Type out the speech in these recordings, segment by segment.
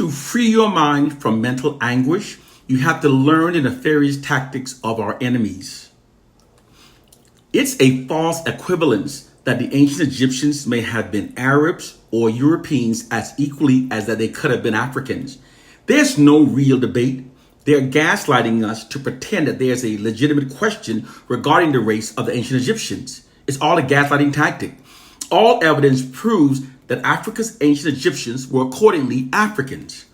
To free your mind from mental anguish, you have to learn the nefarious tactics of our enemies. It's a false equivalence that the ancient Egyptians may have been Arabs or Europeans as equally as that they could have been Africans. There's no real debate. They're gaslighting us to pretend that there's a legitimate question regarding the race of the ancient Egyptians. It's all a gaslighting tactic. All evidence proves that Africa's ancient Egyptians were accordingly Africans.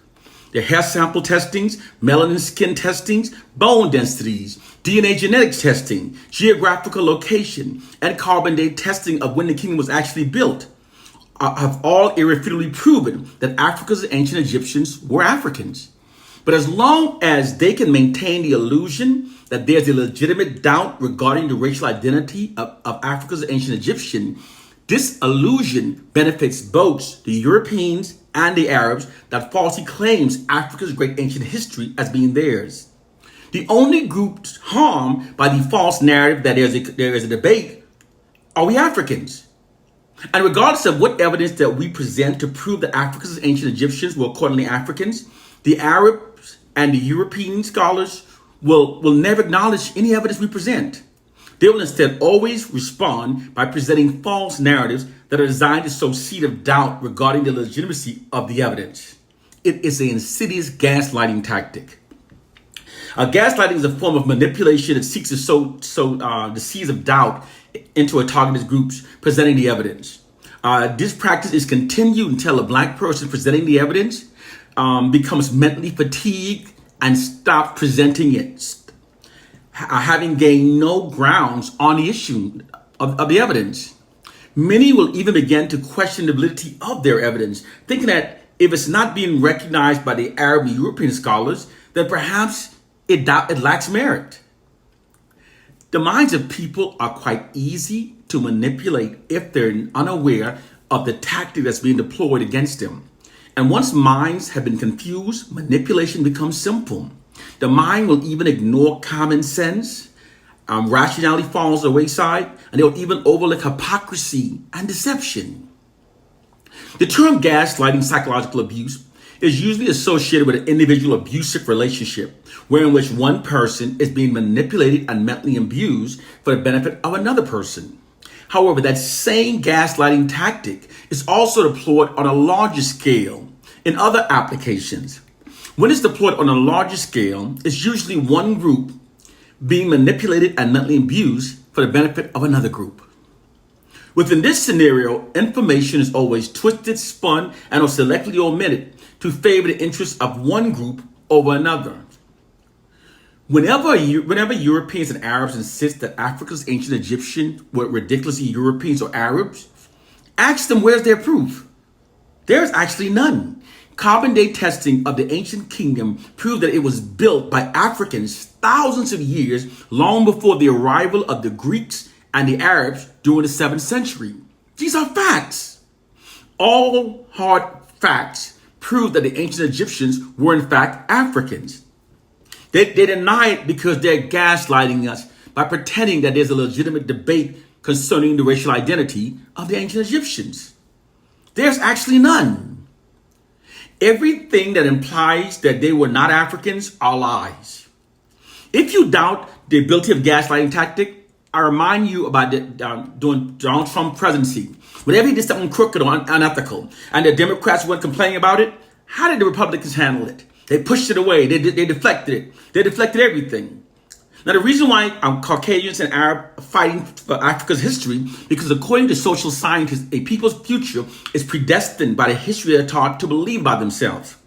Their hair sample testings, melanin skin testings, bone densities, DNA genetics testing, geographical location, and carbon date testing of when the kingdom was actually built have all irrefutably proven that Africa's ancient Egyptians were Africans. But as long as they can maintain the illusion that there's a legitimate doubt regarding the racial identity of Africa's ancient Egyptian, this illusion benefits both the Europeans and the Arabs that falsely claims Africa's great ancient history as being theirs. The only groups harmed by the false narrative that there is a debate are we Africans. And regardless of what evidence that we present to prove that Africa's ancient Egyptians were accordingly Africans, the Arabs and the European scholars will never acknowledge any evidence we present. They will instead always respond by presenting false narratives that are designed to sow seed of doubt regarding the legitimacy of the evidence. It is an insidious gaslighting tactic. Gaslighting is a form of manipulation that seeks to sow the seeds of doubt into a targeted groups presenting the evidence. This practice is continued until a black person presenting the evidence becomes mentally fatigued and stops presenting it, having gained no grounds on the issue of the evidence. Many will even begin to question the validity of their evidence, thinking that if it's not being recognized by the Arab and European scholars, then perhaps it lacks merit. The minds of people are quite easy to manipulate if they're unaware of the tactic that's being deployed against them. And once minds have been confused, manipulation becomes simple. The mind will even ignore common sense. Rationality falls to the wayside, and they will even overlook hypocrisy and deception. The term gaslighting psychological abuse is usually associated with an individual abusive relationship, wherein which one person is being manipulated and mentally abused for the benefit of another person. However, that same gaslighting tactic is also deployed on a larger scale in other applications. When it's deployed on a larger scale, it's usually one group being manipulated and mentally abused for the benefit of another group. Within this scenario, information is always twisted, spun, and or selectively omitted to favor the interests of one group over another. Whenever Europeans and Arabs insist that Africa's ancient Egyptians were ridiculously Europeans or Arabs, ask them where's their proof. There's actually none. Carbon date testing of the ancient kingdom proved that it was built by Africans thousands of years long before the arrival of the Greeks and the Arabs during the 7th century. These are facts. All hard facts prove that the ancient Egyptians were in fact Africans. They deny it because they're gaslighting us by pretending that there's a legitimate debate concerning the racial identity of the ancient Egyptians. There's actually none. Everything that implies that they were not Africans are lies. If you doubt the ability of gaslighting tactic, I remind you about during Donald Trump's presidency. Whenever he did something crooked or unethical, and the Democrats weren't complaining about it, how did the Republicans handle it? They pushed it away. They deflected it. They deflected everything. Now, the reason why Caucasians and Arabs are fighting for Africa's history, because according to social scientists, a people's future is predestined by the history they're taught to believe by themselves.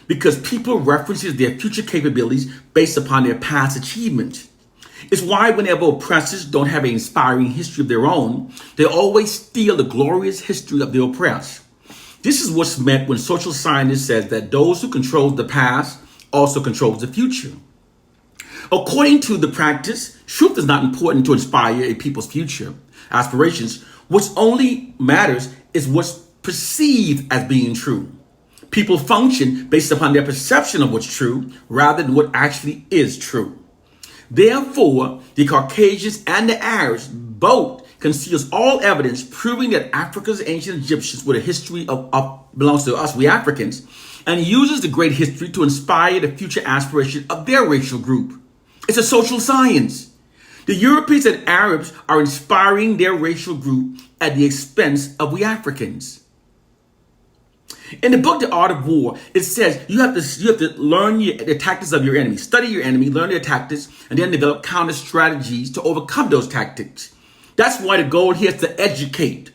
Because people references their future capabilities based upon their past achievements. It's why whenever oppressors don't have an inspiring history of their own, they always steal the glorious history of the oppressed. This is what's meant when social scientists says that those who control the past also controls the future. According to the practice, truth is not important to inspire a people's future aspirations. What only matters is what's perceived as being true. People function based upon their perception of what's true rather than what actually is true. Therefore, the Caucasians and the Arabs both conceals all evidence proving that Africa's ancient Egyptians were the history of belongs to us, we Africans, and uses the great history to inspire the future aspiration of their racial group. It's a social science. The Europeans and Arabs are inspiring their racial group at the expense of we Africans. In the book, The Art of War, it says you have to learn the tactics of your enemy, study your enemy, learn their tactics, and then develop counter strategies to overcome those tactics. That's why the goal here is to educate.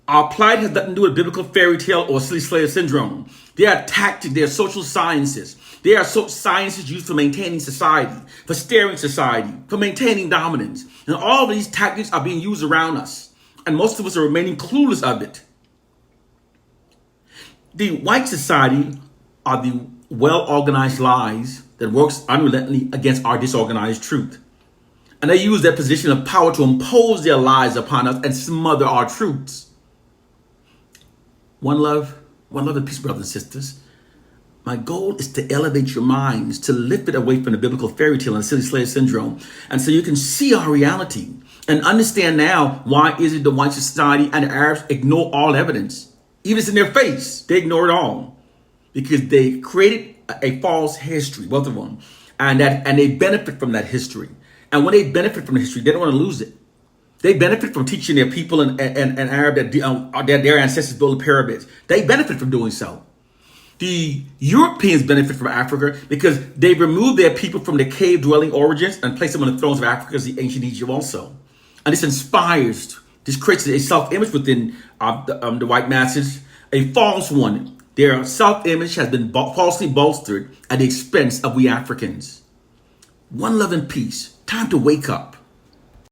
Our plight has nothing to do with biblical fairy tale or silly slave syndrome. They are tactics, they are social sciences. They are sciences used for maintaining society, for steering society, for maintaining dominance. And all of these tactics are being used around us. And most of us are remaining clueless of it. The white society are the well-organized lies that works unrelentingly against our disorganized truth. And they use their position of power to impose their lies upon us and smother our truths. One love and peace, brothers and sisters. My goal is to elevate your minds, to lift it away from the biblical fairy tale and silly slave syndrome. And so you can see our reality and understand now why is it the white society and the Arabs ignore all evidence. Even if it's in their face, they ignore it all. Because they created a false history, both of them. And they benefit from that history. And when they benefit from the history, they don't want to lose it. They benefit from teaching their people and Arab that their ancestors built the pyramids. They benefit from doing so. The Europeans benefit from Africa because they removed their people from their cave-dwelling origins and placed them on the thrones of Africa as the ancient Egypt also. And this creates a self-image within the white masses, a false one. Their self-image has been falsely bolstered at the expense of we Africans. One love and peace. Time to wake up.